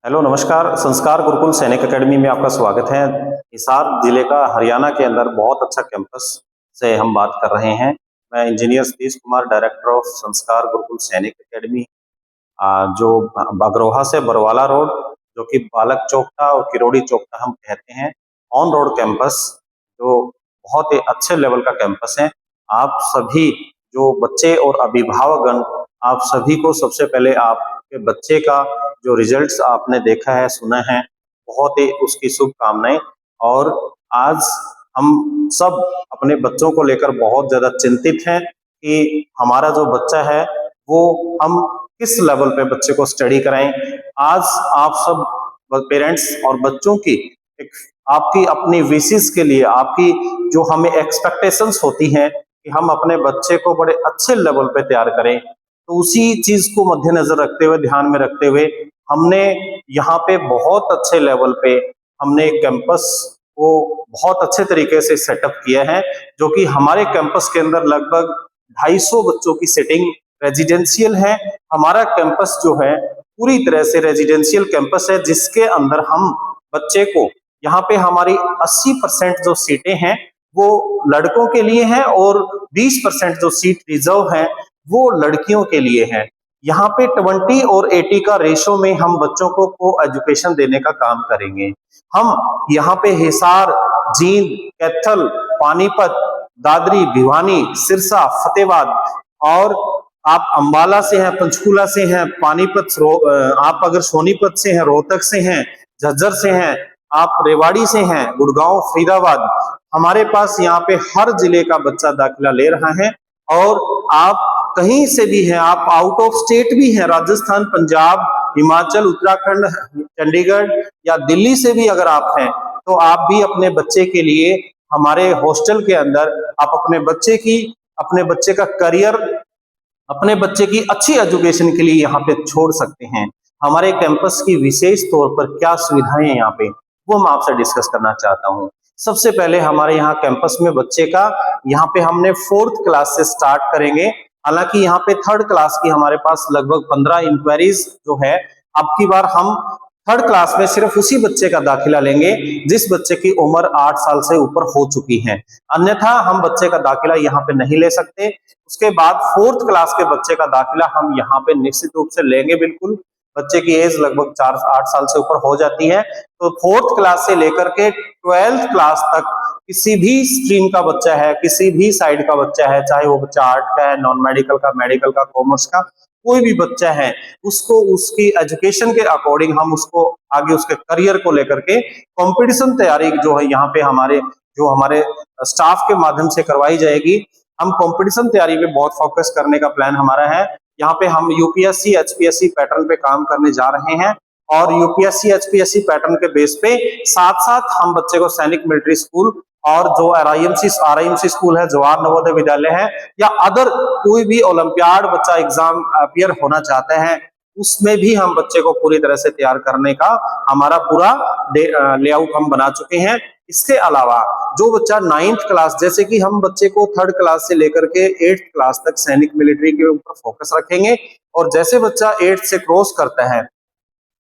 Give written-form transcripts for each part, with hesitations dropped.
Hello नमस्कार। संस्कार गुरुकुल सैनिक एकेडमी में आपका स्वागत है। हिसार जिले का हरियाणा के अंदर बहुत अच्छा कैंपस से हम बात कर रहे हैं। मैं engineer Satish Kumar, director of संस्कार गुरुकुल सैनिक एकेडमी, जो बगरोहा से बरवाला रोड, जो कि बालक चौकटा और किरोड़ी चौकटा हम कहते हैं, ऑन रोड कैंपस, जो बहुत ही अच्छे लेवल का कैंपस है। आप सभी जो बच्चे और अभिभावकगण, आप सभी को सबसे पहले आपके बच्चे का जो रिजल्ट्स आपने देखा है, सुना है, बहुत ही उसकी शुभकामनाएं। और आज हम सब अपने बच्चों को लेकर बहुत ज्यादा चिंतित हैं कि हमारा जो बच्चा है वो हम किस लेवल पे बच्चे को स्टडी कराएं। आज आप सब पेरेंट्स और बच्चों की एक आपकी अपनी विशेष के लिए, आपकी जो हमें एक्सपेक्टेशंस होती हैं कि हम अपने बच्चे को बड़े अच्छे लेवल पे तैयार करें, तो उसी चीज को मद्देनजर रखते हुए, ध्यान में रखते हुए, हमने यहाँ पे बहुत अच्छे लेवल पे हमने कैंपस को बहुत अच्छे तरीके से सेटअप किया है। जो कि हमारे कैंपस के अंदर लगभग 250 बच्चों की सीटिंग रेजिडेंशियल है। हमारा कैंपस जो है पूरी तरह से रेजिडेंशियल कैंपस है, जिसके अंदर हम बच्चे को, यहाँ पे हमारी 80% जो सीटें हैं वो लड़कों के लिए हैं और 20% जो सीट रिजर्व है वो लड़कियों के लिए है। यहाँ पे 20 और 80 का रेशो में हम बच्चों को एजुकेशन देने का काम करेंगे। हम यहाँ पे हिसार, जींद, कैथल, पानीपत, दादरी, भिवानी, सिरसा, फतेहाबाद, और आप अंबाला से हैं, पंचकूला से हैं, पानीपत, आप अगर सोनीपत से हैं, रोहतक से हैं, झज्जर से हैं, आप रेवाड़ी से हैं, गुड़गांव, फरीदाबाद, हमारे पास यहाँ पे हर जिले का बच्चा दाखिला ले रहा है। और आप कहीं से भी हैं, आप आउट ऑफ स्टेट भी हैं, राजस्थान, पंजाब, हिमाचल, उत्तराखंड, चंडीगढ़ या दिल्ली से भी अगर आप हैं, तो आप भी अपने बच्चे के लिए हमारे हॉस्टल के अंदर आप अपने बच्चे का करियर, अपने बच्चे की अच्छी एजुकेशन के लिए यहाँ पे छोड़ सकते हैं। हमारे कैंपस की विशेष तौर पर क्या सुविधाएं हैं यहाँ पे, वो मैं आपसे डिस्कस करना चाहता हूँ। सबसे पहले हमारे यहाँ कैंपस में बच्चे का, यहाँ पे हमने 4th क्लास से स्टार्ट करेंगे। हालांकि यहाँ पे 3rd क्लास की हमारे पास लगभग 15 इंक्वायरीज जो है। अब की बार हम 3rd क्लास में सिर्फ उसी बच्चे का दाखिला लेंगे जिस बच्चे की उम्र 8 साल से ऊपर हो चुकी है, अन्यथा हम बच्चे का दाखिला यहाँ पे नहीं ले सकते। उसके बाद 4th क्लास के बच्चे का दाखिला हम यहाँ पे निश्चित रूप से लेंगे। बिल्कुल, बच्चे की एज लगभग 8 साल से ऊपर हो जाती है, तो 4th क्लास से लेकर के 12th क्लास तक किसी भी स्ट्रीम का बच्चा है, किसी भी साइड का बच्चा है, चाहे वो बच्चा आर्ट का है, नॉन मेडिकल का, मेडिकल का, कॉमर्स का, कोई भी बच्चा है, उसको उसकी एजुकेशन के अकॉर्डिंग हम उसको आगे उसके करियर को लेकर के कंपटीशन तैयारी जो है यहाँ पे हमारे स्टाफ के माध्यम से करवाई जाएगी। हम कंपटीशन तैयारी पे बहुत फोकस करने का प्लान हमारा है। यहाँ पे हम यूपीएससी, एचपीएससी पैटर्न पे काम करने जा रहे हैं, और यूपीएससी, एचपीएससी पैटर्न के बेस पे साथ साथ हम बच्चे को सैनिक मिलिट्री स्कूल और जो आरआईएमसी स्कूल है, जवाहर नवोदय विद्यालय है, या अदर कोई भी ओलंपियाड बच्चा एग्जाम अपियर होना चाहते हैं, उसमें भी हम बच्चे को पूरी तरह से तैयार करने का हमारा पूरा लेआउट हम बना चुके हैं। इसके अलावा जो बच्चा 9th क्लास, जैसे कि हम बच्चे को 3rd क्लास से लेकर के 8th क्लास तक सैनिक मिलिट्री के ऊपर फोकस रखेंगे, और जैसे बच्चा 8th से क्रॉस करता है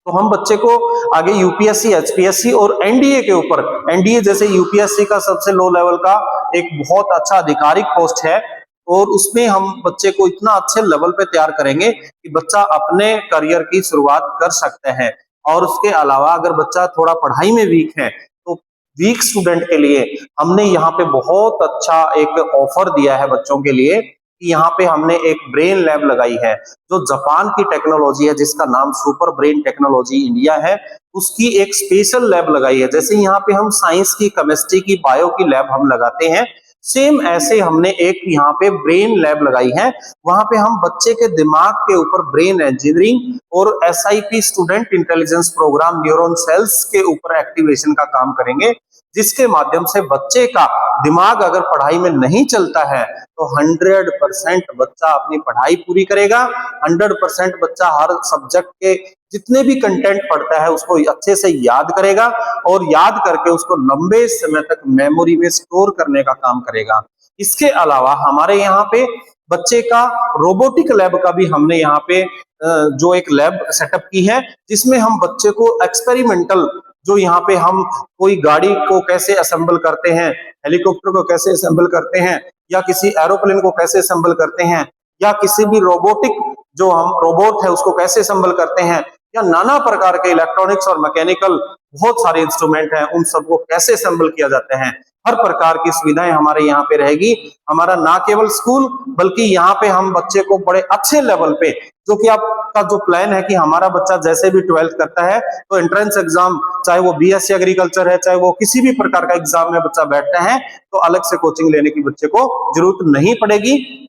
तो हम बच्चे को आगे यूपीएससी, एचपीएससी और एनडीए के ऊपर, एनडीए जैसे यूपीएससी का सबसे लो लेवल का एक बहुत अच्छा आधिकारिक पोस्ट है, और उसमें हम बच्चे को इतना अच्छे लेवल पे तैयार करेंगे कि बच्चा अपने करियर की शुरुआत कर सकते हैं। और उसके अलावा अगर बच्चा थोड़ा पढ़ाई में वीक है, तो वीक स्टूडेंट के लिए हमने यहाँ पे बहुत अच्छा एक ऑफर दिया है बच्चों के लिए, कि यहाँ पे हमने एक ब्रेन लैब लगाई है, जो जापान की टेक्नोलॉजी है, जिसका नाम सुपर ब्रेन टेक्नोलॉजी इंडिया है, उसकी एक स्पेशल लैब लगाई है। जैसे यहाँ पे हम साइंस की, केमिस्ट्री की, बायो की लैब हम लगाते हैं, सेम ऐसे हमने एक यहाँ पे ब्रेन लैब लगाई है। वहां पे हम बच्चे के दिमाग के ऊपर ब्रेन इंजीनियरिंग और SIP, student intelligence programme, neuron cells के ऊपर एक्टिवेशन का काम करेंगे, जिसके माध्यम से बच्चे का दिमाग अगर पढ़ाई में नहीं चलता है तो 100% बच्चा अपनी पढ़ाई पूरी करेगा। 100% बच्चा हर सब्जेक्ट के जितने भी कंटेंट पढ़ता है उसको अच्छे से याद करेगा, और याद करके उसको लंबे समय तक मेमोरी में स्टोर करने का काम करेगा। इसके अलावा हमारे यहाँ पे बच्चे का रोबोटिक लैब का भी हमने यहाँ पे जो एक लैब सेटअप की है, जिसमें हम बच्चे को एक्सपेरिमेंटल, जो यहाँ पे हम कोई गाड़ी को कैसे असेंबल करते हैं, हेलीकॉप्टर को कैसे असेंबल करते हैं, या किसी एरोप्लेन को कैसे असेंबल करते हैं, या किसी भी रोबोटिक जो हम रोबोट है उसको कैसे असेंबल करते हैं, या नाना प्रकार के इलेक्ट्रॉनिक्स और मैकेनिकल बहुत सारे इंस्ट्रूमेंट हैं, उन सबको कैसे असेंबल किया जाते हैं, हर प्रकार की सुविधाएं हमारे यहाँ पे रहेगी। हमारा ना केवल स्कूल, बल्कि यहाँ पे हम बच्चे को बड़े अच्छे लेवल पे, जो कि आपका जो प्लान है कि हमारा बच्चा जैसे भी 12th करता है तो एंट्रेंस एग्जाम, चाहे वो बीएससी एग्रीकल्चर है, चाहे वो किसी भी प्रकार का एग्जाम में बच्चा बैठता है, तो अलग से कोचिंग लेने की बच्चे को जरूरत नहीं पड़ेगी।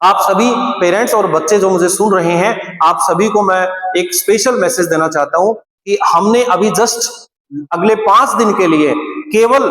आप सभी पेरेंट्स और बच्चे जो मुझे सुन रहे हैं, आप सभी को मैं एक स्पेशल मैसेज देना चाहता हूं कि हमने अभी जस्ट अगले 5 दिन के लिए केवल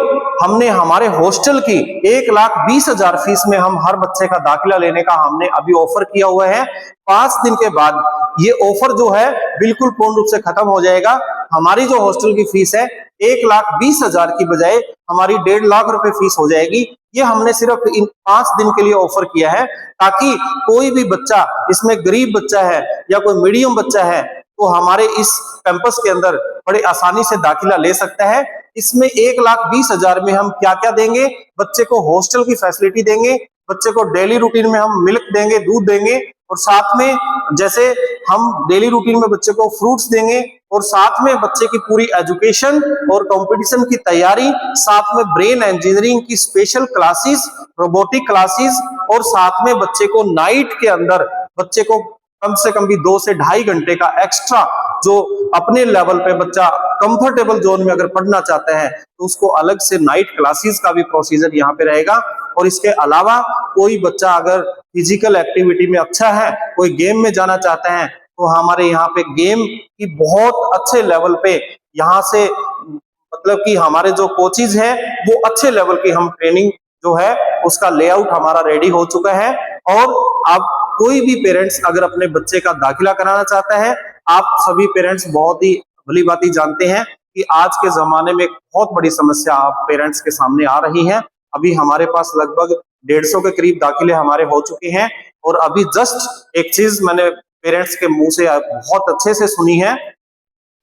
हमने हमारे हॉस्टल की 1,20,000 फीस में हम हर बच्चे का दाखिला लेने का हमने अभी ऑफर किया हुआ है। 5 दिन के बाद ये ऑफर जो है बिल्कुल पूर्ण रूप से खत्म हो जाएगा। हमारी जो हॉस्टल की फीस है 1,20,000 की बजाय हमारी 1.5 लाख रुपए फीस हो जाएगी। ये हमने सिर्फ इन 5 दिन के लिए ऑफर किया है, ताकि कोई भी बच्चा, इसमें गरीब बच्चा है या कोई मीडियम बच्चा है, तो हमारे इस कैंपस के अंदर बड़े आसानी से दाखिला ले सकता है। इसमें 1,20,000 में हम क्या क्या देंगे? बच्चे को हॉस्टल की फैसिलिटी देंगे, बच्चे को डेली रूटीन में हम मिल्क देंगे, दूध देंगे, और साथ में जैसे हम डेली रूटीन में बच्चे को फ्रूट्स देंगे, और साथ में बच्चे की पूरी एजुकेशन और कंपटीशन की तैयारी, साथ में ब्रेन इंजीनियरिंग की स्पेशल क्लासेस, रोबोटिक क्लासेस, और साथ में बच्चे को नाइट के अंदर बच्चे को कम से कम भी 2 से 2.5 घंटे का एक्स्ट्रा, जो अपने लेवल पे बच्चा कंफर्टेबल जोन में अगर पढ़ना चाहता है तो उसको अलग से नाइट क्लासेस का भी प्रोसीजर यहाँ पे रहेगा। और इसके अलावा कोई बच्चा अगर फिजिकल एक्टिविटी में अच्छा है, कोई गेम में जाना चाहता है, तो हमारे यहाँ पे गेम की बहुत अच्छे लेवल पे यहाँ से, मतलब कि हमारे जो कोचेज है वो अच्छे लेवल की हम ट्रेनिंग जो है उसका लेआउट हमारा रेडी हो चुका है। और आप कोई भी पेरेंट्स अगर अपने बच्चे का दाखिला कराना चाहता है, आप सभी पेरेंट्स बहुत ही भली भांति जानते हैं कि आज के जमाने में एक बहुत बड़ी समस्या आप पेरेंट्स के सामने आ रही है। अभी हमारे पास लगभग 150 के करीब दाखिले हमारे हो चुके हैं, और अभी जस्ट एक चीज मैंने पेरेंट्स के मुंह से बहुत अच्छे से सुनी है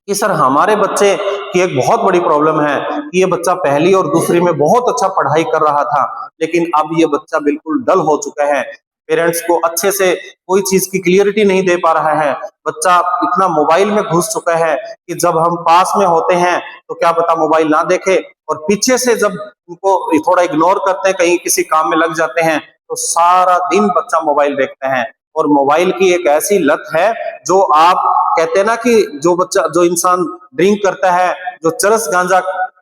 कि सर हमारे बच्चे की एक बहुत बड़ी प्रॉब्लम है कि ये बच्चा पहली और दूसरी में बहुत अच्छा पढ़ाई कर रहा था, लेकिन अब ये बच्चा बिल्कुल डल हो चुका है, पेरेंट्स को अच्छे से कोई चीज की क्लियरिटी नहीं दे पा रहा है, बच्चा इतना मोबाइल में घुस चुका है कि जब हम पास में होते हैं तो क्या पता मोबाइल ना देखे, और पीछे से जब उनको थोड़ा इग्नोर करते हैं, कहीं किसी काम में लग जाते हैं, तो सारा दिन बच्चा मोबाइल देखते हैं। और मोबाइल की एक ऐसी लत है, जो आप कहते हैं ना कि जो इंसान ड्रिंक करता है, जो चरस गांजा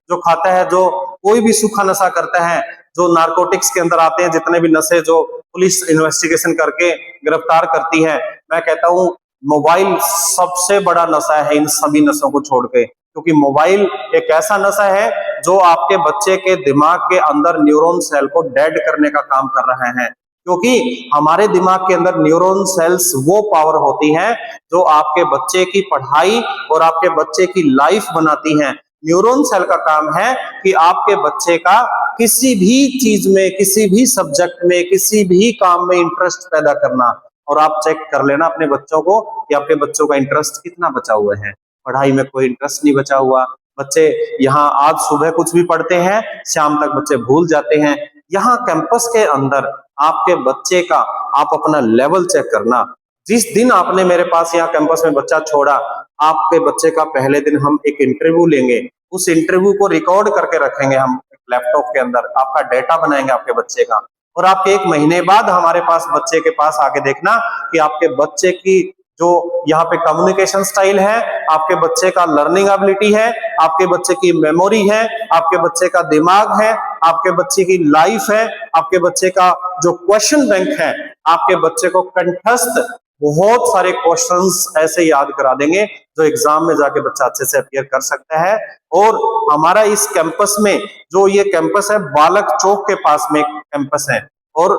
जो खाता है, जो कोई भी सूखा नशा करता है, जो नारकोटिक्स के अंदर आते हैं, जितने भी नशे जो पुलिस इन्वेस्टिगेशन करके गिरफ्तार करती है, मैं कहता हूं मोबाइल सबसे बड़ा नशा है इन सभी नशों को छोड़ के, क्योंकि मोबाइल एक ऐसा नशा है जो आपके बच्चे के दिमाग के अंदर न्यूरॉन सेल को डेड करने का काम कर रहे हैं। क्योंकि हमारे दिमाग के अंदर न्यूरॉन सेल्स वो पावर होती है जो आपके बच्चे की पढ़ाई और आपके बच्चे की लाइफ बनाती है। न्यूरॉन सेल का काम है कि आपके बच्चे का किसी भी चीज में, किसी भी सब्जेक्ट में, किसी भी काम में इंटरेस्ट पैदा करना। और आप चेक कर लेना अपने बच्चों को कि आपके बच्चों का इंटरेस्ट कितना बचा हुआ है। पढ़ाई में कोई इंटरेस्ट नहीं बचा हुआ। बच्चे यहाँ आज सुबह कुछ भी पढ़ते हैं, शाम तक बच्चे भूल जाते हैं। यहाँ कैंपस के अंदर आपके बच्चे का आप अपना लेवल चेक करना। जिस दिन आपने मेरे पास यहाँ कैंपस में बच्चा छोड़ा, आपके बच्चे का पहले दिन हम एक इंटरव्यू लेंगे। उस इंटरव्यू को रिकॉर्ड करके रखेंगे हम लैपटॉप के अंदर, आपका डेटा बनाएंगे आपके बच्चे का। और आपके 1 महीने बाद हमारे पास बच्चे के पास आके देखना कि आपके बच्चे की जो यहाँ पे कम्युनिकेशन स्टाइल है, आपके बच्चे का लर्निंग एबिलिटी है, आपके बच्चे की मेमोरी है, आपके बच्चे का दिमाग है, आपके बच्चे की लाइफ है, आपके बच्चे का जो क्वेश्चन बैंक है, आपके बच्चे को कंठस्थ बहुत सारे क्वेश्चंस ऐसे याद करा देंगे जो एग्जाम में जाके बच्चा अच्छे से अपीयर कर सकता है। और हमारा इस कैंपस में, जो ये कैंपस है बालक चौक के पास में कैंपस है, और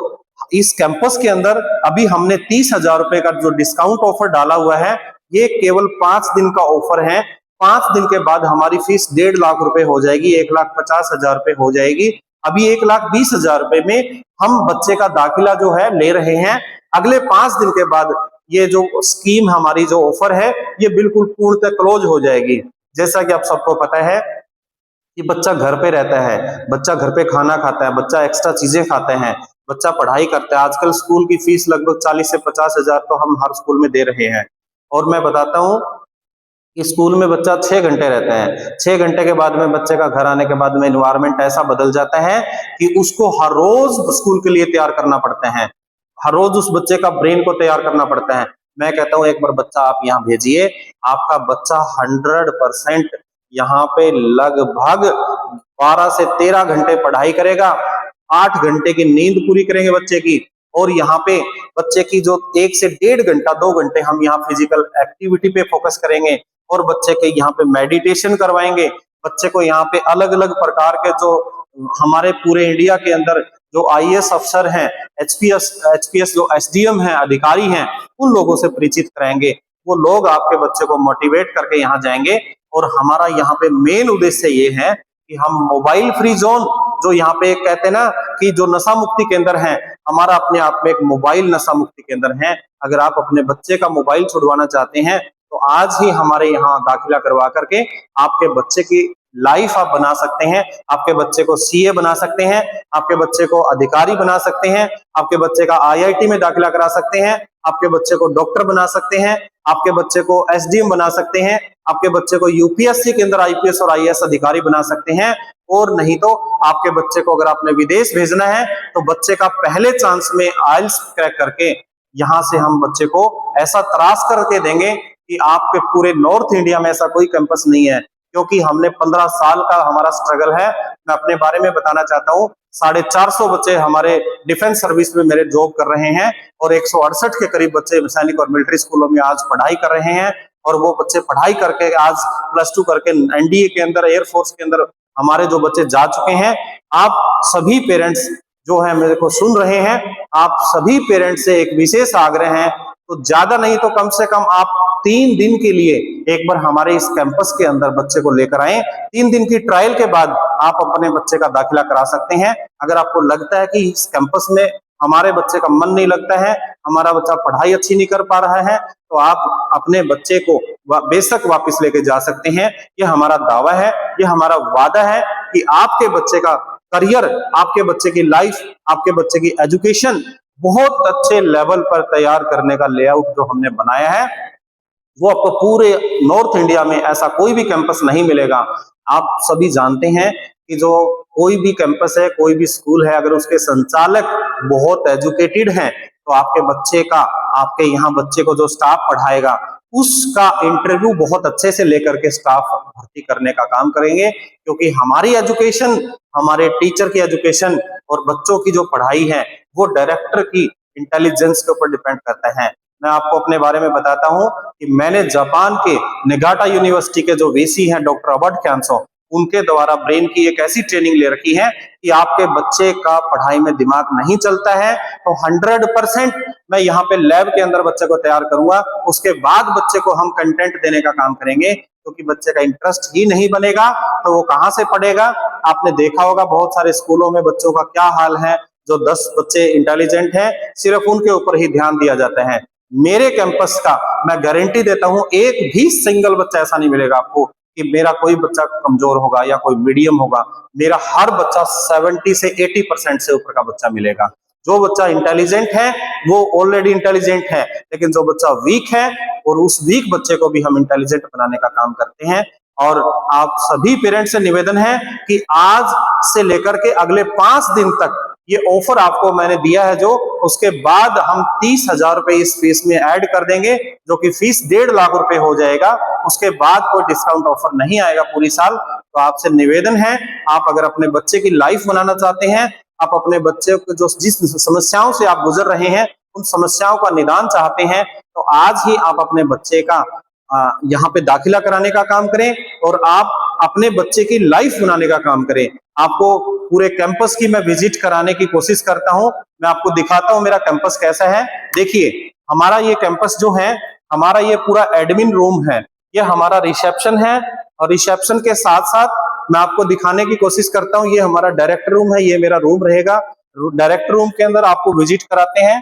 इस कैंपस के अंदर अभी हमने 30,000 रुपए का जो डिस्काउंट ऑफर डाला हुआ है, ये केवल 5 दिन का ऑफर है। 5 दिन के बाद हमारी फीस 1.5 लाख रुपए हो जाएगी, 1,50,000 रुपए हो जाएगी। अभी 1,20,000 रुपए में हम बच्चे का दाखिला जो है ले रहे हैं। अगले 5 दिन के बाद ये जो स्कीम हमारी जो ऑफर है ये बिल्कुल पूर्णतः क्लोज हो जाएगी। जैसा कि आप सबको पता है कि बच्चा घर पे रहता है, बच्चा घर पे खाना खाता है, बच्चा एक्स्ट्रा चीजें खाते हैं, बच्चा पढ़ाई करता है। आजकल स्कूल की फीस लगभग 40 से 50,000 तो हम हर स्कूल में दे रहे हैं। और मैं बताता हूँ कि स्कूल में बच्चा 6 घंटे रहता है। 6 घंटे के बाद में बच्चे का घर आने के बाद में एनवायरनमेंट ऐसा बदल जाता है कि उसको हर रोज स्कूल के लिए तैयार करना पड़ता है। हर रोज उस बच्चे का ब्रेन को तैयार करना पड़ता है। मैं कहता हूँ एक बार बच्चा आप यहाँ भेजिए, आपका बच्चा 100% यहाँ पे लगभग 12 से 13 घंटे पढ़ाई करेगा, 8 घंटे की नींद पूरी करेंगे बच्चे की। और यहाँ पे बच्चे की जो 1 से 1.5 घंटा 2 घंटे हम यहाँ फिजिकल एक्टिविटी पे फोकस करेंगे और बच्चे के यहाँ पे मेडिटेशन करवाएंगे। बच्चे को यहाँ पे अलग अलग प्रकार के जो हमारे पूरे इंडिया के अंदर जो आईएएस अफसर हैं, एचपीएस जो एसडीएम हैं, अधिकारी हैं, उन लोगों से परिचित कराएंगे। वो लोग आपके बच्चे को मोटिवेट करके यहाँ जाएंगे। और हमारा यहाँ पे मेन उद्देश्य ये है कि हम मोबाइल फ्री जोन जो यहाँ पे कहते हैं ना कि जो नशा मुक्ति केंद्र है, हमारा अपने आप में एक मोबाइल नशा मुक्ति केंद्र है। अगर आप अपने बच्चे का मोबाइल छुड़वाना चाहते हैं तो आज ही हमारे यहाँ दाखिला करवा करके आपके बच्चे की लाइफ आप बना सकते हैं। आपके बच्चे को सीए बना सकते हैं, आपके बच्चे को अधिकारी बना सकते हैं, आपके बच्चे का आईआईटी में दाखिला करा सकते हैं, आपके बच्चे को डॉक्टर बना सकते हैं, आपके बच्चे को एसडीएम बना सकते हैं, आपके बच्चे को यूपीएससी के अंदर आईपीएस और आईएएस अधिकारी बना सकते हैं। और नहीं तो आपके बच्चे को अगर आपने विदेश भेजना है तो बच्चे का पहले चांस में आइल्स क्रैक करके यहाँ से हम बच्चे को ऐसा तराश करके देंगे कि आपके पूरे नॉर्थ इंडिया में ऐसा कोई कैंपस नहीं है। क्योंकि हमने 15 साल का हमारा स्ट्रगल है। मैं अपने बारे में बताना चाहता हूँ, 450 बच्चे हमारे डिफेंस सर्विस में मेरे जॉब कर रहे हैं और 168 के करीब बच्चे सैनिक और मिलिट्री स्कूलों में आज पढ़ाई कर रहे हैं। और वो बच्चे पढ़ाई करके आज +2 करके एनडीए के अंदर, एयरफोर्स के अंदर हमारे जो बच्चे जा चुके हैं। आप सभी पेरेंट्स जो है मेरे को सुन रहे हैं, आप सभी पेरेंट्स से एक विशेष आग्रह है, तो ज्यादा नहीं तो कम से कम आप 3 दिन के लिए एक बार हमारे इस कैंपस के अंदर बच्चे को लेकर आए। 3 दिन की ट्रायल के बाद आप अपने बच्चे का दाखिला करा सकते हैं। अगर आपको लगता है कि इस कैंपस में हमारे बच्चे का मन नहीं लगता है, हमारा बच्चा पढ़ाई अच्छी नहीं कर पा रहा है, तो आप अपने बच्चे को बेशक वापस लेके जा सकते हैं। ये हमारा दावा है, ये हमारा वादा है कि आपके बच्चे का करियर, आपके बच्चे की लाइफ, आपके बच्चे की एजुकेशन बहुत अच्छे लेवल पर तैयार करने का लेआउट जो हमने बनाया है, वो आपको पूरे नॉर्थ इंडिया में ऐसा कोई भी कैंपस नहीं मिलेगा। आप सभी जानते हैं कि जो कोई भी कैंपस है, कोई भी स्कूल है, अगर उसके संचालक बहुत एजुकेटेड हैं तो आपके बच्चे का, आपके यहाँ बच्चे को जो स्टाफ पढ़ाएगा उसका इंटरव्यू बहुत अच्छे से लेकर के स्टाफ भर्ती करने का काम करेंगे। क्योंकि हमारी एजुकेशन, हमारे टीचर की एजुकेशन और बच्चों की जो पढ़ाई है वो डायरेक्टर की इंटेलिजेंस के ऊपर डिपेंड करता है। मैं आपको अपने बारे में बताता हूं कि मैंने जापान के निगाटा यूनिवर्सिटी के जो वीसी हैं डॉक्टर रॉबर्ट कैंसो, उनके द्वारा ब्रेन की एक ऐसी ट्रेनिंग ले रखी है कि आपके बच्चे का पढ़ाई में दिमाग नहीं चलता है तो 100% मैं यहाँ पे लैब के अंदर बच्चे को तैयार करूंगा। उसके बाद बच्चे को हम कंटेंट देने का काम करेंगे, क्योंकि बच्चे का इंटरेस्ट ही नहीं बनेगा तो वो कहाँ से पढ़ेगा। आपने देखा होगा बहुत सारे स्कूलों में बच्चों का क्या हाल है, जो 10 बच्चे इंटेलिजेंट हैं सिर्फ उनके ऊपर ही ध्यान दिया जाता है। मेरे कैंपस का मैं गारंटी देता हूं, एक भी सिंगल बच्चा ऐसा नहीं मिलेगा आपको कि मेरा कोई बच्चा कमजोर होगा या कोई मीडियम होगा। मेरा हर बच्चा 70 से 80% से ऊपर का बच्चा मिलेगा। जो बच्चा इंटेलिजेंट है वो ऑलरेडी इंटेलिजेंट है, लेकिन जो बच्चा वीक है और उस वीक बच्चे को भी हम इंटेलिजेंट बनाने का काम करते हैं। और आप सभी पेरेंट्स से निवेदन है कि आज से लेकर के अगले 5 दिन तक ये ऑफर आपको मैंने दिया है, जो उसके बाद हम 30,000 रुपए इस फीस में ऐड कर देंगे, जो कि फीस 1.5 लाख रुपए हो जाएगा। उसके बाद कोई डिस्काउंट ऑफर नहीं आएगा पूरी साल। तो आपसे निवेदन है, आप अगर अपने बच्चे की लाइफ बनाना चाहते हैं, आप अपने बच्चे को जो जिस समस्याओं से आप गुजर रहे हैं उन समस्याओं का निदान चाहते हैं, तो आज ही आप अपने बच्चे का यहाँ पे दाखिला कराने का काम करें और आप अपने बच्चे की लाइफ बनाने का काम करें। आपको पूरे कैंपस की मैं विजिट कराने की कोशिश करता हूं। मैं आपको दिखाता हूं मेरा कैंपस कैसा है। देखिए, हमारा ये कैंपस जो है, हमारा ये पूरा एडमिन रूम है, ये हमारा रिसेप्शन है और रिसेप्शन के साथ साथ मैं आपको दिखाने की कोशिश करता हूँ। ये हमारा डायरेक्ट रूम है, ये मेरा रूम रहेगा। डायरेक्ट रूम के अंदर आपको विजिट कराते हैं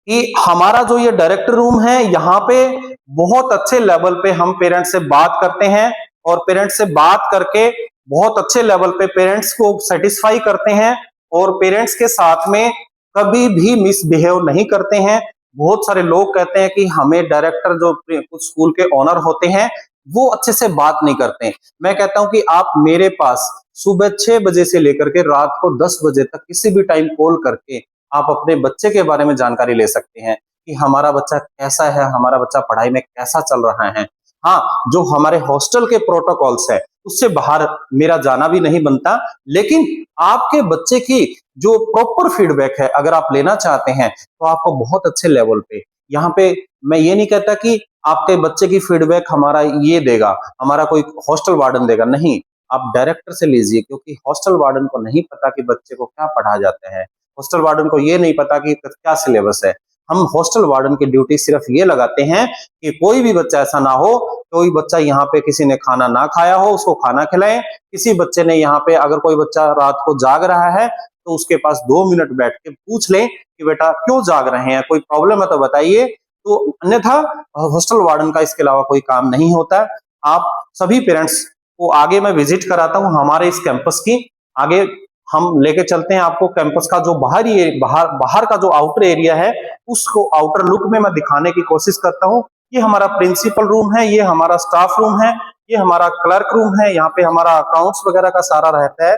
कि हमारा जो ये डायरेक्ट रूम है, यहाँ पे बहुत अच्छे लेवल पे हम पेरेंट्स से बात करते हैं और पेरेंट्स से बात करके बहुत अच्छे लेवल पे पेरेंट्स को सेटिस्फाई करते हैं और पेरेंट्स के साथ में कभी भी मिसबिहेव नहीं करते हैं। बहुत सारे लोग कहते हैं कि हमें डायरेक्टर जो कुछ स्कूल के ओनर होते हैं वो अच्छे से बात नहीं करते। मैं कहता हूं कि आप मेरे पास सुबह 6 बजे से लेकर के रात को 10 बजे तक किसी भी टाइम कॉल करके आप अपने बच्चे के बारे में जानकारी ले सकते हैं कि हमारा बच्चा कैसा है, हमारा बच्चा पढ़ाई में कैसा चल रहा है। हाँ, जो हमारे हॉस्टल के प्रोटोकॉल्स है उससे बाहर मेरा जाना भी नहीं बनता, लेकिन आपके बच्चे की जो प्रॉपर फीडबैक है अगर आप लेना चाहते हैं तो आपको बहुत अच्छे लेवल पे यहाँ पे, मैं ये नहीं कहता कि आपके बच्चे की फीडबैक हमारा ये देगा, हमारा कोई हॉस्टल वार्डन देगा, नहीं, आप डायरेक्टर से लीजिए, क्योंकि हॉस्टल वार्डन को नहीं पता कि बच्चे को क्या पढ़ा जाता है। हॉस्टल वार्डन को ये नहीं पता कि क्या सिलेबस है। हम हॉस्टल वार्डन की ड्यूटी सिर्फ ये लगाते हैं कि कोई भी बच्चा ऐसा ना हो, कोई बच्चा यहाँ पे किसी ने खाना ना खाया हो उसको खाना खिलाएं, किसी बच्चे ने यहाँ पे अगर कोई बच्चा रात को जाग रहा है तो उसके पास 2 मिनट बैठ के पूछ लें कि बेटा क्यों जाग रहे हैं, कोई प्रॉब्लम है तो बताइए। तो अन्यथा हॉस्टल वार्डन का इसके अलावा कोई काम नहीं होता। आप सभी पेरेंट्स को आगे मैं विजिट कराता हूँ हमारे इस कैंपस की। आगे हम लेके चलते हैं आपको कैंपस का जो बाहर का जो आउटर एरिया है उसको आउटर लुक में मैं दिखाने की कोशिश करता हूँ। ये हमारा प्रिंसिपल रूम है, ये हमारा स्टाफ रूम है, ये हमारा क्लर्क रूम है, यहाँ पे हमारा अकाउंट्स वगैरह का सारा रहता है।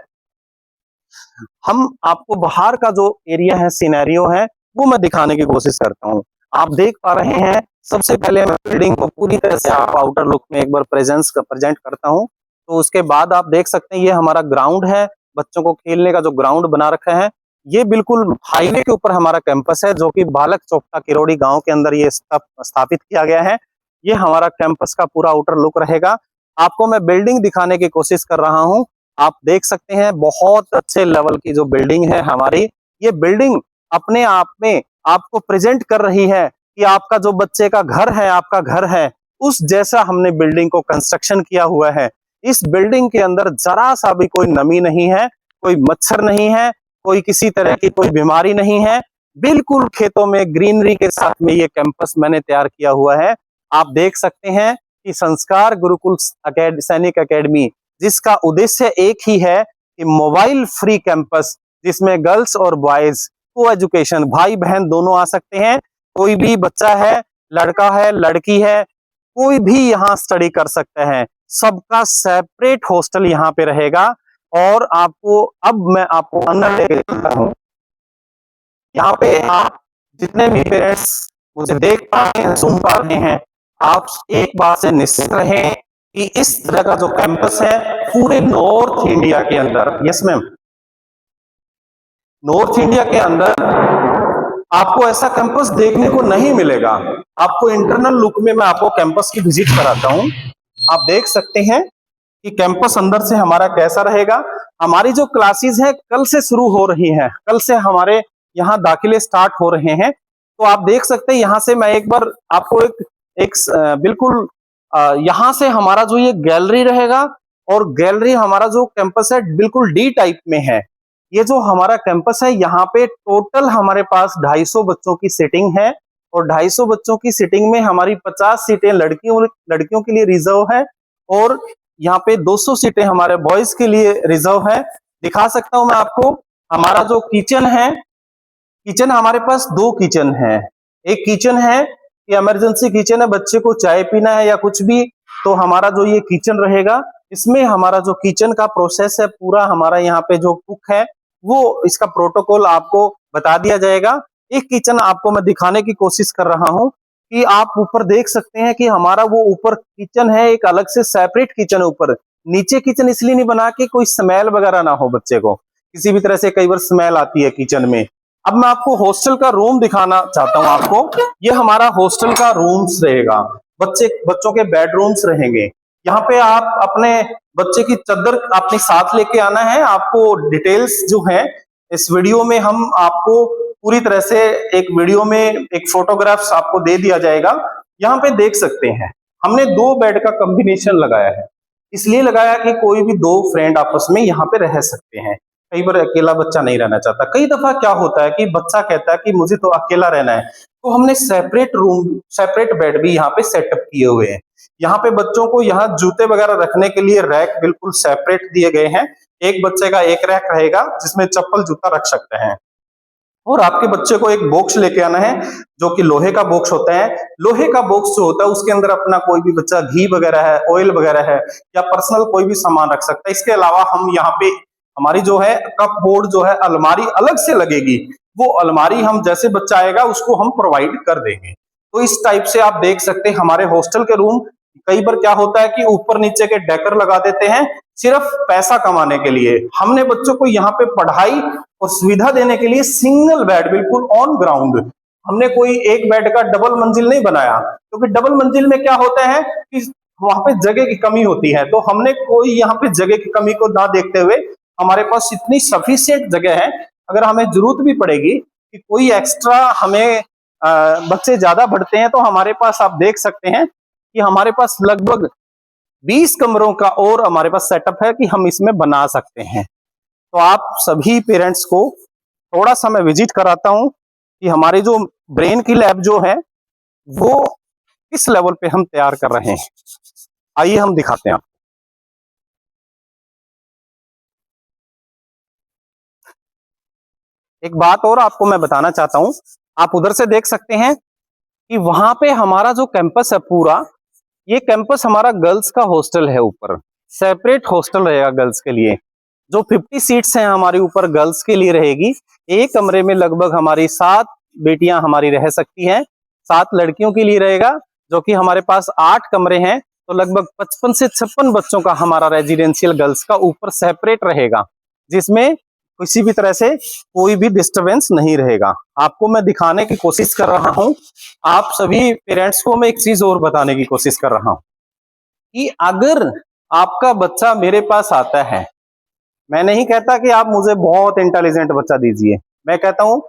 हम आपको बाहर का जो एरिया है, सिनेरियो है, वो मैं दिखाने की कोशिश करता हूँ। आप देख पा रहे हैं, सबसे पहले मैं बिल्डिंग को पूरी तरह से आप आउटर लुक में एक बार प्रेजेंट करता हूँ। तो उसके बाद आप देख सकते हैं ये हमारा ग्राउंड है, बच्चों को खेलने का जो ग्राउंड बना रखा है। ये बिल्कुल हाईवे के ऊपर हमारा कैंपस है जो कि बालक चौपटा किरोड़ी गांव के अंदर ये स्थापित किया गया है। ये हमारा कैंपस का पूरा आउटर लुक रहेगा। आपको मैं बिल्डिंग दिखाने की कोशिश कर रहा हूँ। आप देख सकते हैं बहुत अच्छे लेवल की जो बिल्डिंग है हमारी। ये बिल्डिंग अपने आप में आपको प्रेजेंट कर रही है कि आपका जो बच्चे का घर है, आपका घर है, उस जैसा हमने बिल्डिंग को कंस्ट्रक्शन किया हुआ है। इस बिल्डिंग के अंदर जरा सा भी कोई नमी नहीं है, कोई मच्छर नहीं है, कोई किसी तरह की कोई बीमारी नहीं है। बिल्कुल खेतों में ग्रीनरी के साथ में ये कैंपस मैंने तैयार किया हुआ है। आप देख सकते हैं कि संस्कार गुरुकुल सैनिक एकेडमी, जिसका उद्देश्य एक ही है कि मोबाइल फ्री कैंपस, जिसमें गर्ल्स और बॉयज को एजुकेशन, भाई बहन दोनों आ सकते हैं। कोई भी बच्चा है, लड़का है, लड़की है, कोई भी यहाँ स्टडी कर सकते हैं। सबका सेपरेट हॉस्टल यहाँ पे रहेगा। और आपको अब मैं आपको अंदर लेके चलता हूँ। यहाँ पे आप जितने भी पेरेंट्स मुझे देख पा रहे हैं, सुन पा रहे हैं, आप एक बात से निश्चित रहें कि इस तरह का जो कैंपस है पूरे नॉर्थ इंडिया के अंदर, यस मैम, नॉर्थ इंडिया के अंदर आपको ऐसा कैंपस देखने को नहीं मिलेगा। आपको इंटरनल लुक में मैं आपको कैंपस की विजिट कराता हूँ। आप देख सकते हैं कि कैंपस अंदर से हमारा कैसा रहेगा। हमारी जो क्लासेस है कल से शुरू हो रही हैं, कल से हमारे यहाँ दाखिले स्टार्ट हो रहे हैं। तो आप देख सकते हैं यहाँ से मैं एक बार आपको एक बिल्कुल यहाँ से हमारा जो ये गैलरी रहेगा, और गैलरी हमारा जो कैंपस है बिल्कुल डी टाइप में है। ये जो हमारा कैंपस है यहाँ पे टोटल हमारे पास 250 बच्चों की सीटिंग है, और 250 बच्चों की सीटिंग में हमारी 50 सीटें लड़कियों के लिए रिजर्व है, और यहाँ पे 200 सीटें हमारे बॉयज के लिए रिजर्व है। दिखा सकता हूं मैं आपको हमारा जो किचन है। किचन हमारे पास 2 किचन है। एक किचन है कि इमरजेंसी किचन है, बच्चे को चाय पीना है या कुछ भी, तो हमारा जो ये किचन रहेगा, इसमें हमारा जो किचन का प्रोसेस है पूरा, हमारा यहाँ पे जो कुक है वो इसका प्रोटोकॉल आपको बता दिया जाएगा। एक किचन आपको मैं दिखाने की कोशिश कर रहा हूँ कि आप ऊपर देख सकते हैं कि हमारा वो ऊपर किचन है, एक अलग से सेपरेट किचन। ऊपर नीचे किचन इसलिए नहीं बना कि कोई स्मेल वगैरह ना हो, बच्चे को किसी भी तरह से कई बार स्मेल आती है किचन में। अब मैं आपको हॉस्टल का रूम दिखाना चाहता हूं आपको। ये हमारा हॉस्टल का रूम्स रहेगा, बच्चों के बेडरूम्स रहेंगे। यहाँ पे आप अपने बच्चे की चादर अपने साथ लेके आना है। आपको डिटेल्स जो है इस वीडियो में हम आपको पूरी तरह से एक वीडियो में एक फोटोग्राफ्स आपको दे दिया जाएगा। यहाँ पे देख सकते हैं हमने 2 बेड का कॉम्बिनेशन लगाया है। इसलिए लगाया कि कोई भी दो फ्रेंड आपस में यहाँ पे रह सकते हैं। कई बार अकेला बच्चा नहीं रहना चाहता। कई दफा क्या होता है कि बच्चा कहता है कि मुझे तो अकेला रहना है, तो हमने सेपरेट रूम, सेपरेट बेड भी यहाँ पे सेटअप किए हुए हैं। यहाँ पे बच्चों को यहाँ जूते वगैरह रखने के लिए रैक बिल्कुल सेपरेट दिए गए हैं। एक बच्चे का एक रैक रहेगा जिसमें चप्पल जूता रख सकते हैं। और आपके बच्चे को एक बॉक्स लेके आना है जो कि लोहे का बॉक्स होता है। लोहे का बॉक्स जो होता है उसके अंदर अपना कोई भी बच्चा घी वगैरह है, ऑयल वगैरह है या पर्सनल कोई भी सामान रख सकता है। इसके अलावा हम यहाँ पे हमारी जो है कप बोर्ड जो है अलमारी अलग से लगेगी। वो अलमारी हम जैसे बच्चा आएगा उसको हम प्रोवाइड कर देंगे। तो इस टाइप से आप देख सकते हैं हमारे हॉस्टल के रूम। कई बार क्या होता है कि ऊपर नीचे के डेकर लगा देते हैं सिर्फ पैसा कमाने के लिए। हमने बच्चों को यहाँ पे पढ़ाई और सुविधा देने के लिए सिंगल बेड बिल्कुल ऑन ग्राउंड, हमने कोई एक बेड का डबल मंजिल नहीं बनाया, क्योंकि डबल मंजिल में क्या होता है कि वहां पे जगह की कमी होती है। तो हमने कोई यहाँ पे जगह की कमी को ना देखते हुए हमारे पास इतनी सफिशिएंट जगह है, अगर हमें जरूरत भी पड़ेगी कि कोई एक्स्ट्रा हमें बच्चे ज्यादा बढ़ते हैं तो हमारे पास आप देख सकते हैं कि हमारे पास लगभग 20 कमरों का और हमारे पास सेटअप है कि हम इसमें बना सकते हैं। तो आप सभी पेरेंट्स को थोड़ा सा मैं विजिट कराता हूं कि हमारी जो ब्रेन की लैब जो है वो किस लेवल पे हम तैयार कर रहे हैं। आइए हम दिखाते हैं। एक बात और आपको मैं बताना चाहता हूं, आप उधर से देख सकते हैं कि वहां पे हमारा जो कैंपस है पूरा, ये कैंपस हमारा गर्ल्स का हॉस्टल है। ऊपर सेपरेट हॉस्टल रहेगा गर्ल्स के लिए। जो 50 सीट्स हैं हमारी ऊपर गर्ल्स के लिए रहेगी। एक कमरे में लगभग हमारी 7 बेटियां हमारी रह सकती हैं। 7 लड़कियों के लिए रहेगा, जो कि हमारे पास 8 कमरे हैं। तो लगभग 55 से 56 बच्चों का हमारा रेजिडेंशियल गर्ल्स का ऊपर सेपरेट रहेगा, जिसमें किसी भी तरह से कोई भी डिस्टरबेंस नहीं रहेगा। आपको मैं दिखाने की कोशिश कर रहा हूं। आप सभी पेरेंट्स को मैं एक चीज और बताने की कोशिश कर रहा हूं कि अगर आपका बच्चा मेरे पास आता है, मैं नहीं कहता कि आप मुझे बहुत इंटेलिजेंट बच्चा दीजिए, मैं कहता हूं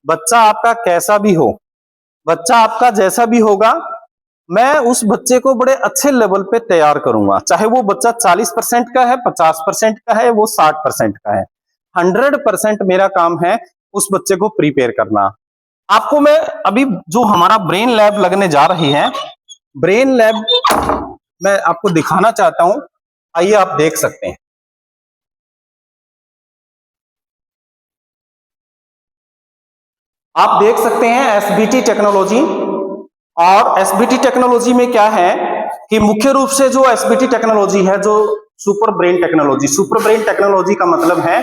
बच्चा आपका कैसा भी हो, बच्चा आपका जैसा भी होगा, मैं उस बच्चे को बड़े अच्छे लेवल पे तैयार करूंगा। चाहे वो बच्चा 40% का है, 50% का है, वो 60% का है, 100% मेरा काम है उस बच्चे को प्रिपेयर करना। आपको मैं अभी जो हमारा ब्रेन लैब लगने जा रही है, ब्रेन लैब मैं आपको दिखाना चाहता हूं। आइए आप देख सकते हैं। आप देख सकते हैं एसबीटी टेक्नोलॉजी। और एसबीटी टेक्नोलॉजी में क्या है कि मुख्य रूप से जो एसबीटी टेक्नोलॉजी है, जो super brain technology, super brain technology का मतलब है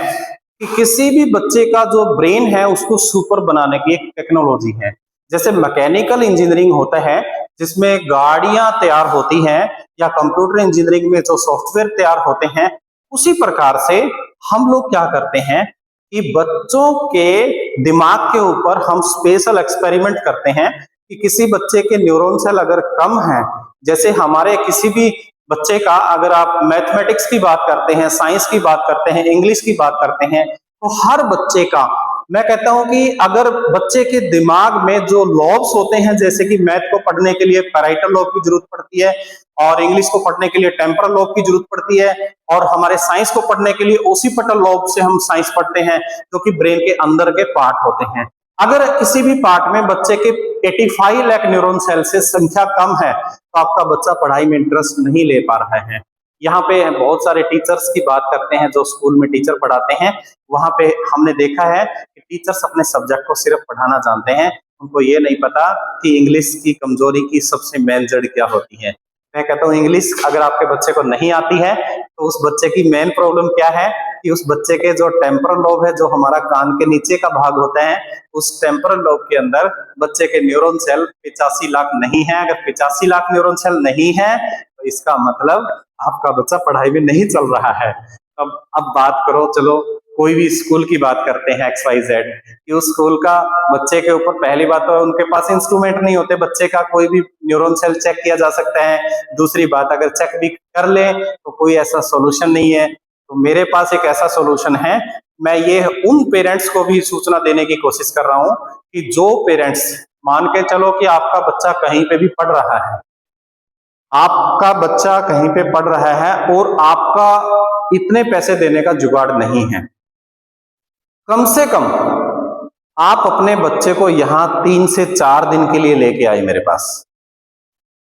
कि किसी भी बच्चे का जो ब्रेन है उसको सुपर बनाने की एक टेक्नोलॉजी है। जैसे मैकेनिकल इंजीनियरिंग होता है जिसमें गाड़ियां तैयार होती हैं, या कंप्यूटर इंजीनियरिंग में जो सॉफ्टवेयर तैयार होते हैं, उसी प्रकार से हम लोग क्या करते हैं कि बच्चों के दिमाग के ऊपर हम स्पेशल एक्सपेरिमेंट करते हैं कि किसी बच्चे के न्यूरॉन सेल अगर कम है, जैसे हमारे किसी भी बच्चे का, अगर आप मैथमेटिक्स की बात करते हैं, साइंस की बात करते हैं, इंग्लिश की बात करते हैं, तो हर बच्चे का, मैं कहता हूं कि अगर बच्चे के दिमाग में जो लॉब्स होते हैं, जैसे कि मैथ को पढ़ने के लिए पैराइटल लॉब की जरूरत पड़ती है, और इंग्लिश को पढ़ने के लिए टेम्पोरल लॉब की जरूरत पड़ती है, और हमारे साइंस को पढ़ने के लिए ओसिपिटल लॉब से हम साइंस पढ़ते हैं, जो कि ब्रेन के अंदर के पार्ट होते हैं। अगर किसी भी पार्ट में बच्चे के 85 लाख न्यूरॉन सेल से संख्या कम है, तो आपका बच्चा पढ़ाई में इंटरेस्ट नहीं ले पा रहा है। यहाँ पे बहुत सारे टीचर्स की बात करते हैं जो स्कूल में टीचर पढ़ाते हैं, वहां पे हमने देखा है कि टीचर्स अपने सब्जेक्ट को सिर्फ पढ़ाना जानते हैं, उनको ये नहीं पता कि इंग्लिश की कमजोरी की सबसे मेन जड़ क्या होती है। मैं कहता हूँ इंग्लिश अगर आपके बच्चे को नहीं आती है तो उस बच्चे की मेन प्रॉब्लम क्या है कि उस बच्चे के जो टेम्पोरल लोब है, जो हमारा कान के नीचे का भाग होता है, उस टेम्पोरल लोब के अंदर बच्चे के न्यूरॉन सेल 85 लाख नहीं है। अगर 85 लाख न्यूरॉन सेल नहीं है तो इसका मतलब आपका बच्चा पढ़ाई में नहीं चल रहा है। अब बात करो, चलो कोई भी स्कूल की बात करते हैं XYZ, कि उस स्कूल का बच्चे के ऊपर, पहली बात तो उनके पास इंस्ट्रूमेंट नहीं होते, बच्चे का कोई भी न्यूरॉन सेल चेक किया जा सकता है। दूसरी बात, अगर चेक भी कर ले तो कोई ऐसा सॉल्यूशन नहीं है। तो मेरे पास एक ऐसा सॉल्यूशन है। मैं ये उन पेरेंट्स को भी सूचना देने की कोशिश कर रहा हूं कि जो पेरेंट्स, मान के चलो कि आपका बच्चा कहीं पे भी पढ़ रहा है, आपका बच्चा कहीं पे पढ़ रहा है और आपका इतने पैसे देने का जुगाड़ नहीं है, कम से कम आप अपने बच्चे को यहां 3 से 4 दिन के लिए लेके आए मेरे पास।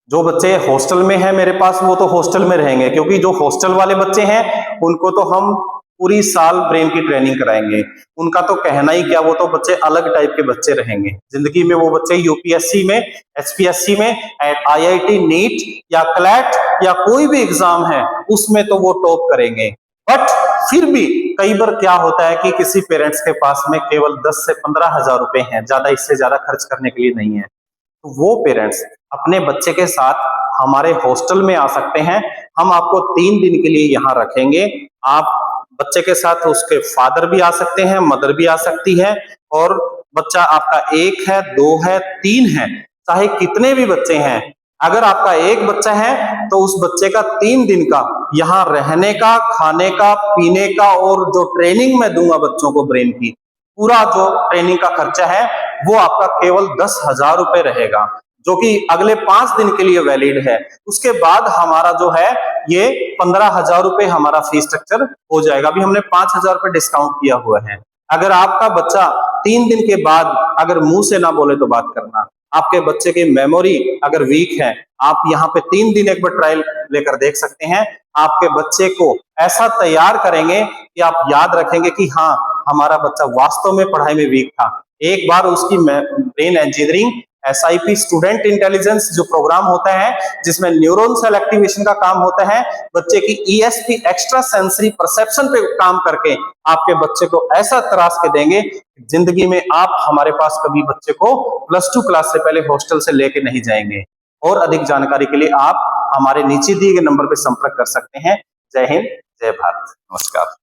जो बच्चे हॉस्टल में हैं मेरे पास, वो तो हॉस्टल में रहेंगे, क्योंकि जो हॉस्टल वाले बच्चे हैं उनको तो हम पूरी साल ब्रेन की ट्रेनिंग कराएंगे। उनका तो कहना ही क्या, वो तो बच्चे अलग टाइप के बच्चे रहेंगे। जिंदगी में वो बच्चे यूपीएससी में, एसपीएससी में, आईआईटी नीट या क्लैट या कोई भी एग्जाम है उसमें तो वो टॉप करेंगे। बट फिर भी कई बार क्या होता है कि किसी पेरेंट्स के पास में केवल 10 से 15 हजार रुपए हैं, ज्यादा इससे ज्यादा खर्च करने के लिए नहीं है। तो वो पेरेंट्स अपने बच्चे के साथ हमारे हॉस्टल में आ सकते हैं। हम आपको 3 दिन के लिए यहाँ रखेंगे। आप बच्चे के साथ उसके फादर भी आ सकते हैं, मदर भी आ सकती है, और बच्चा आपका 1 है, 2 है, 3 है, चाहे कितने भी बच्चे हैं। अगर आपका एक बच्चा है तो उस बच्चे का 3 दिन का यहाँ रहने का, खाने का, पीने का, और जो ट्रेनिंग मैं दूंगा बच्चों को ब्रेन की, पूरा जो ट्रेनिंग का खर्चा है वो आपका केवल 10,000 रुपए रहेगा, जो कि अगले 5 दिन के लिए वैलिड है। उसके बाद हमारा जो है ये 15,000 रुपए हमारा फीस स्ट्रक्चर हो जाएगा। अभी हमने 5,000 रुपए डिस्काउंट किया हुआ है। अगर आपका बच्चा 3 दिन के बाद अगर मुंह से ना बोले तो बात करना, आपके बच्चे की मेमोरी अगर वीक है, आप यहाँ पे 3 दिन एक बार ट्रायल लेकर देख सकते हैं। आपके बच्चे को ऐसा तैयार करेंगे कि आप याद रखेंगे कि हाँ, हमारा बच्चा वास्तव में पढ़ाई में वीक था। एक बार उसकी brain engineering, SIP student intelligence जो प्रोग्राम होता है, जिसमें न्यूरॉन सेल एक्टिवेशन का काम होता है, बच्चे की ईएसपी एक्स्ट्रा सेंसरी परसेप्शन पे काम करके आपके बच्चे को ऐसा तराश के देंगे, जिंदगी में आप हमारे पास कभी बच्चे को +2 क्लास से पहले हॉस्टल से लेके नहीं जाएंगे। और अधिक जानकारी के लिए आप हमारे नीचे दिए गए नंबर पर संपर्क कर सकते हैं। जय हिंद, जय भारत, नमस्कार।